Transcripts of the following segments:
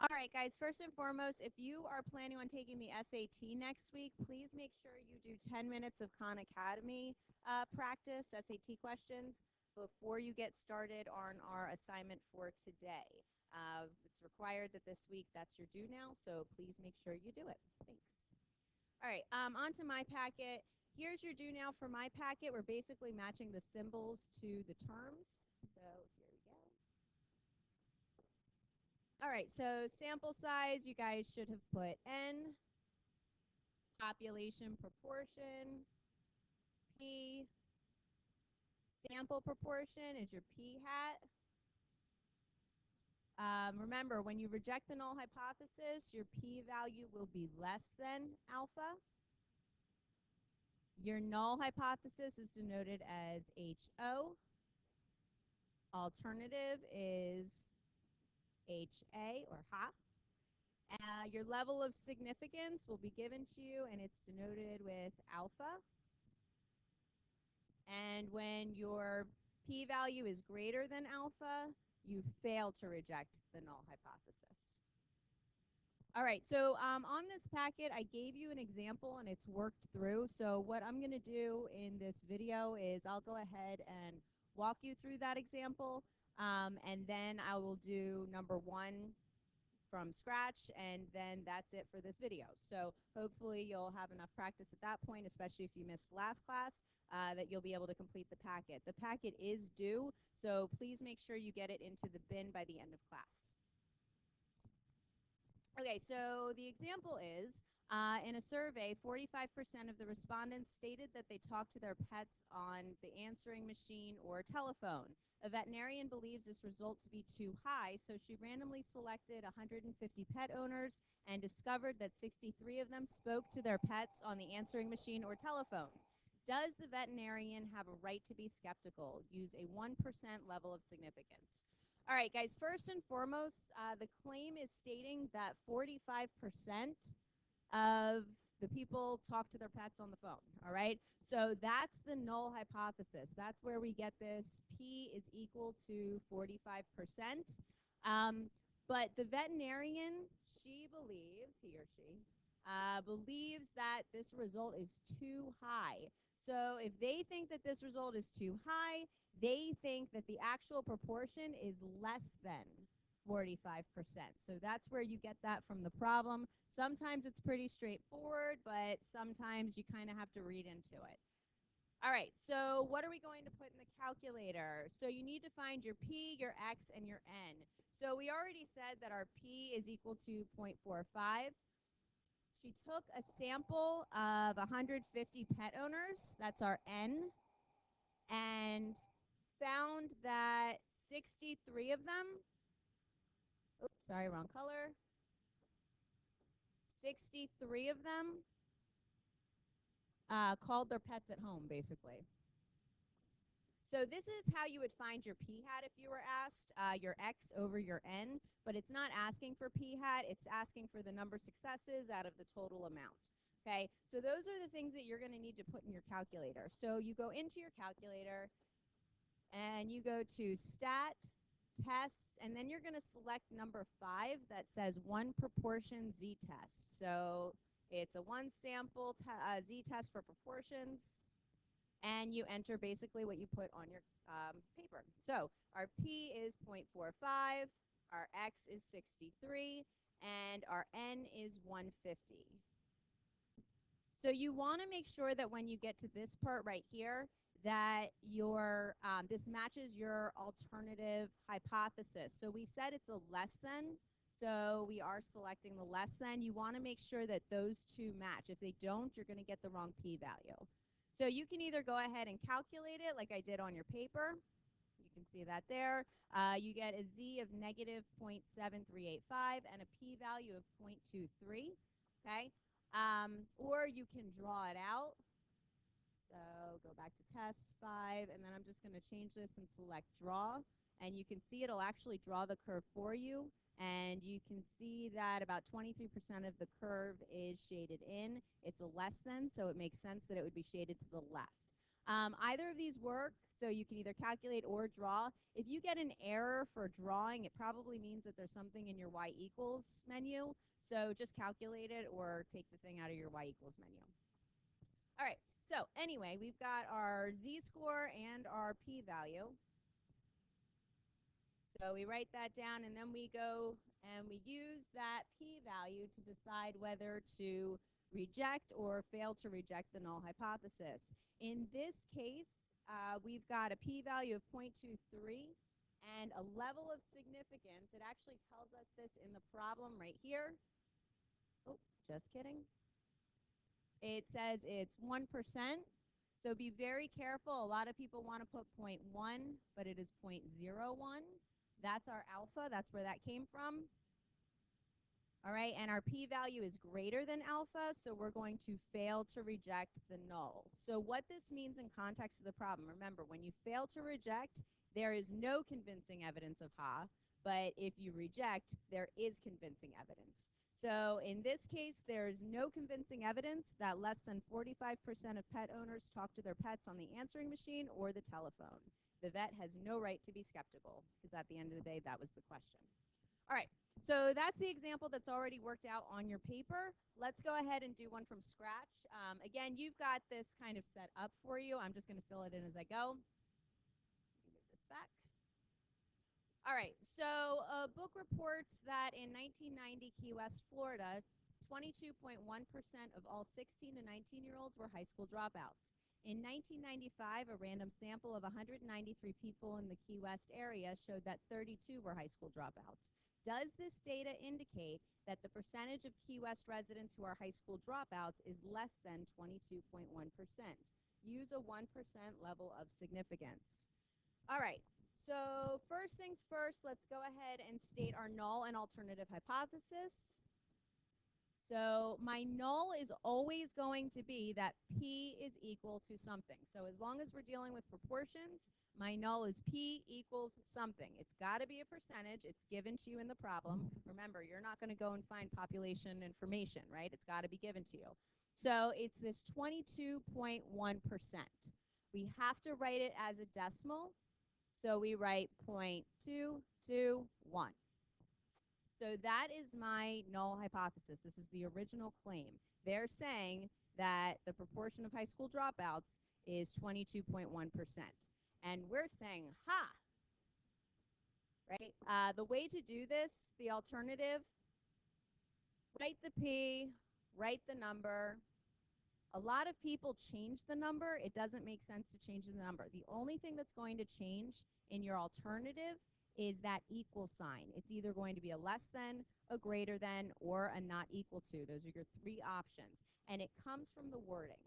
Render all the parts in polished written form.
All right, guys, first and foremost, if you are planning on taking the SAT next week, please make sure you do 10 minutes of Khan Academy practice, SAT questions, before you get started on our assignment for today. It's required that this week that's your due now, so please make sure you do it. Thanks. All right, on to my packet. Here's your due now for my packet. We're basically matching the symbols to the terms. So here we go. All right, so sample size, you guys should have put N, population proportion, P, sample proportion is your P hat. Remember, when you reject the null hypothesis, your P value will be less than alpha. Your null hypothesis is denoted as HO. Alternative is HA or HA. Your level of significance will be given to you, and it's denoted with alpha. And when your p-value is greater than alpha, you fail to reject the null hypothesis. All right, so on this packet, I gave you an example, and it's worked through. So what I'm going to do in this video is I'll go ahead and walk you through that example, and then I will do number 1 from scratch, and then that's it for this video. So hopefully you'll have enough practice at that point, especially if you missed last class, that you'll be able to complete the packet. The packet is due, so please make sure you get it into the bin by the end of class. Okay, so the example is, in a survey, 45% of the respondents stated that they talk to their pets on the answering machine or telephone. A veterinarian believes this result to be too high, so she randomly selected 150 pet owners and discovered that 63 of them spoke to their pets on the answering machine or telephone. Does the veterinarian have a right to be skeptical? Use a 1% level of significance. All right, guys, first and foremost, the claim is stating that 45% of the people talk to their pets on the phone, all right? So that's the null hypothesis. That's where we get this P is equal to 45%. But the veterinarian, he or she, believes that this result is too high. So if they think that this result is too high, they think that the actual proportion is less than 45%. So that's where you get that from the problem. Sometimes it's pretty straightforward, but sometimes you kind of have to read into it. All right, so what are we going to put in the calculator? So you need to find your P, your X, and your N. So we already said that our P is equal to 0.45. She took a sample of 150 pet owners, that's our N, and found that 63 of them, oops, sorry, wrong color, 63 of them called their pets at home, basically. So this is how you would find your p-hat if you were asked, your x over your n, but it's not asking for p-hat, it's asking for the number of successes out of the total amount. Okay, so those are the things that you're going to need to put in your calculator. So you go into your calculator, and you go to Stat, Tests, and then you're going to select number 5 that says 1 proportion z-test. So it's a 1 sample z-test for proportions, and you enter basically what you put on your paper. So our P is 0.45, our X is 63, and our N is 150. So you want to make sure that when you get to this part right here, that your this matches your alternative hypothesis. So we said it's a less than, so we are selecting the less than. You want to make sure that those two match. If they don't, you're going to get the wrong p-value. So you can either go ahead and calculate it like I did on your paper. You can see that there. You get a z of negative 0.7385 and a p-value of 0.23, okay? Or you can draw it out. So go back to test 5, and then I'm just going to change this and select draw. And you can see it'll actually draw the curve for you. And you can see that about 23% of the curve is shaded in. It's a less than, so it makes sense that it would be shaded to the left. Either of these work, so you can either calculate or draw. If you get an error for drawing, it probably means that there's something in your y equals menu. So just calculate it or take the thing out of your y equals menu. All right, so anyway, we've got our z-score and our p-value. So we write that down, and then we go and we use that p-value to decide whether to reject or fail to reject the null hypothesis. In this case, we've got a p-value of 0.23 and a level of significance. It actually tells us this in the problem right here. Oh, just kidding. It says it's 1%. So be very careful. A lot of people want to put 0.1, but it is 0.01. That's our alpha. That's where that came from. All right, and our p-value is greater than alpha, so we're going to fail to reject the null. So what this means in context of the problem, remember, when you fail to reject, there is no convincing evidence of Ha, but if you reject, there is convincing evidence. So in this case, there's no convincing evidence that less than 45% of pet owners talk to their pets on the answering machine or the telephone. The vet has no right to be skeptical, because at the end of the day, that was the question. All right, so that's the example that's already worked out on your paper. Let's go ahead and do one from scratch. Again, you've got this kind of set up for you. I'm just going to fill it in as I go. Move this back. All right, so a book reports that in 1990, Key West, Florida, 22.1% of all 16 to 19-year-olds were high school dropouts. In 1995, a random sample of 193 people in the Key West area showed that 32 were high school dropouts. Does this data indicate that the percentage of Key West residents who are high school dropouts is less than 22.1%? Use a 1% level of significance. All right, so first things first, let's go ahead and state our null and alternative hypothesis. So my null is always going to be that P is equal to something. So as long as we're dealing with proportions, my null is P equals something. It's got to be a percentage. It's given to you in the problem. Remember, you're not going to go and find population information, right? It's got to be given to you. So it's this 22.1%. We have to write it as a decimal. So we write 0.221. So that is my null hypothesis. This is the original claim. They're saying that the proportion of high school dropouts is 22.1%. And we're saying, ha, right? The way to do this, the alternative, write the P, write the number. A lot of people change the number. It doesn't make sense to change the number. The only thing that's going to change in your alternative is that equal sign. It's either going to be a less than, a greater than, or a not equal to. Those are your three options. And it comes from the wording.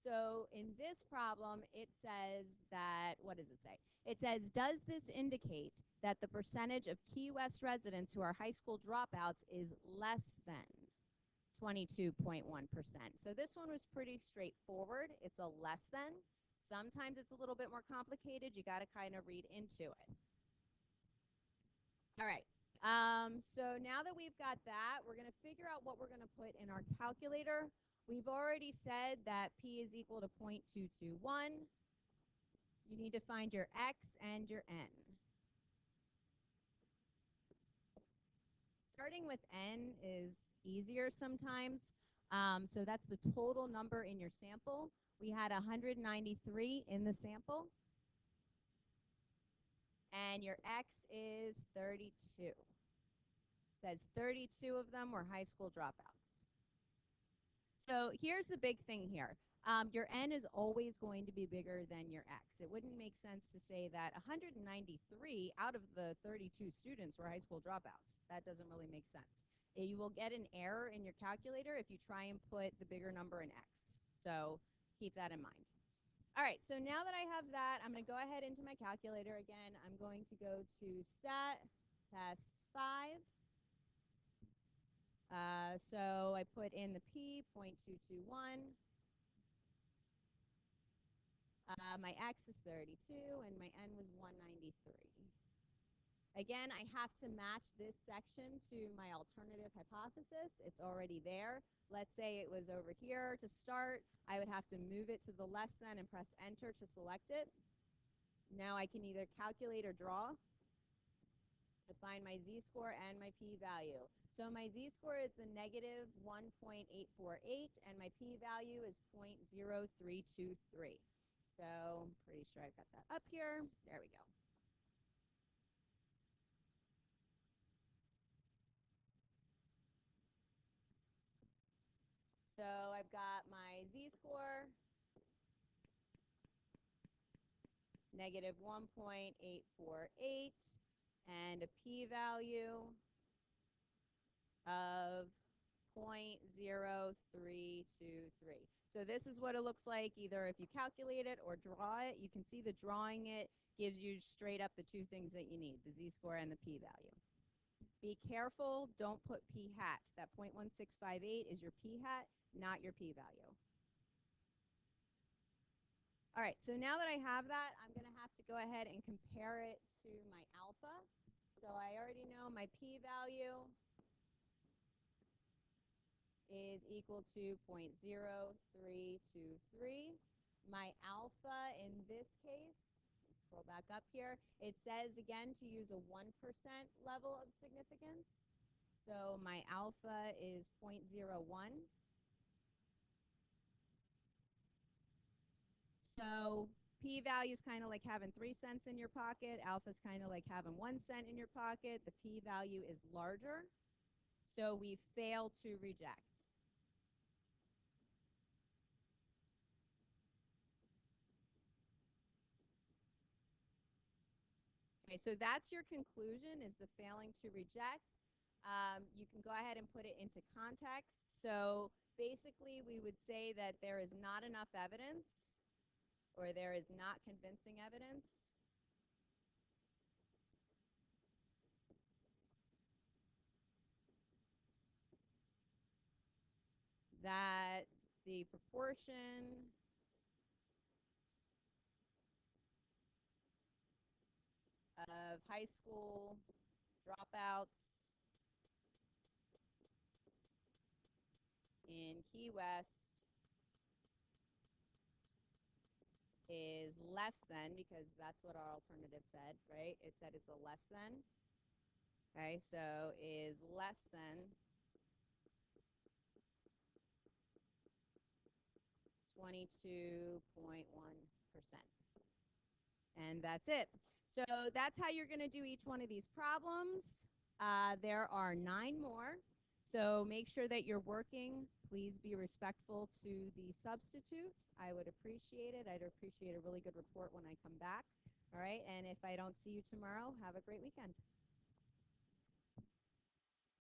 So in this problem, it says that, what does it say? It says, does this indicate that the percentage of Key West residents who are high school dropouts is less than 22.1%? So this one was pretty straightforward. It's a less than. Sometimes it's a little bit more complicated. You got to kind of read into it. All right, so now that we've got that, we're going to figure out what we're going to put in our calculator. We've already said that P is equal to 0.221. You need to find your X and your N. Starting with N is easier sometimes. So that's the total number in your sample. We had 193 in the sample. And your X is 32. It says 32 of them were high school dropouts. So here's the big thing here. Your N is always going to be bigger than your X. It wouldn't make sense to say that 193 out of the 32 students were high school dropouts. That doesn't really make sense. You will get an error in your calculator if you try and put the bigger number in X. So keep that in mind. All right, so now that I have that, I'm going to go ahead into my calculator again. I'm going to go to Stat, Test 5. So I put in the P, 0.221. My X is 32, and my N was 193. Again, I have to match this section to my alternative hypothesis. It's already there. Let's say it was over here to start. I would have to move it to the less than and press enter to select it. Now I can either calculate or draw to find my z-score and my p-value. So my z-score is the negative 1.848, and my p-value is 0.0323. So I'm pretty sure I've got that up here. There we go. So I've got my z-score, negative 1.848, and a p-value of 0.0323. So this is what it looks like either if you calculate it or draw it. You can see the drawing it gives you straight up the two things that you need, the z-score and the p-value. Be careful, don't put p-hat. That 0.1658 is your p-hat, not your p-value. All right, so now that I have that, I'm going to have to go ahead and compare it to my alpha. So I already know my p-value is equal to 0.0323. My alpha in this case, let's scroll back up here, it says again to use a 1% level of significance. So my alpha is 0.01. So p-value is kind of like having 3 cents in your pocket. Alpha is kind of like having 1 cent in your pocket. The p-value is larger. So we fail to reject. Okay, so that's your conclusion, is the failing to reject. You can go ahead and put it into context. So basically, we would say that there is not enough evidence, or there is not convincing evidence that the proportion of high school dropouts in Key West is less than, because that's what our alternative said, right? It said it's a less than. Okay, so is less than 22.1%. And that's it. So that's how you're going to do each one of these problems. There are 9 more. So make sure that you're working. Please be respectful to the substitute. I would appreciate it. I'd appreciate a really good report when I come back. All right. And if I don't see you tomorrow, have a great weekend.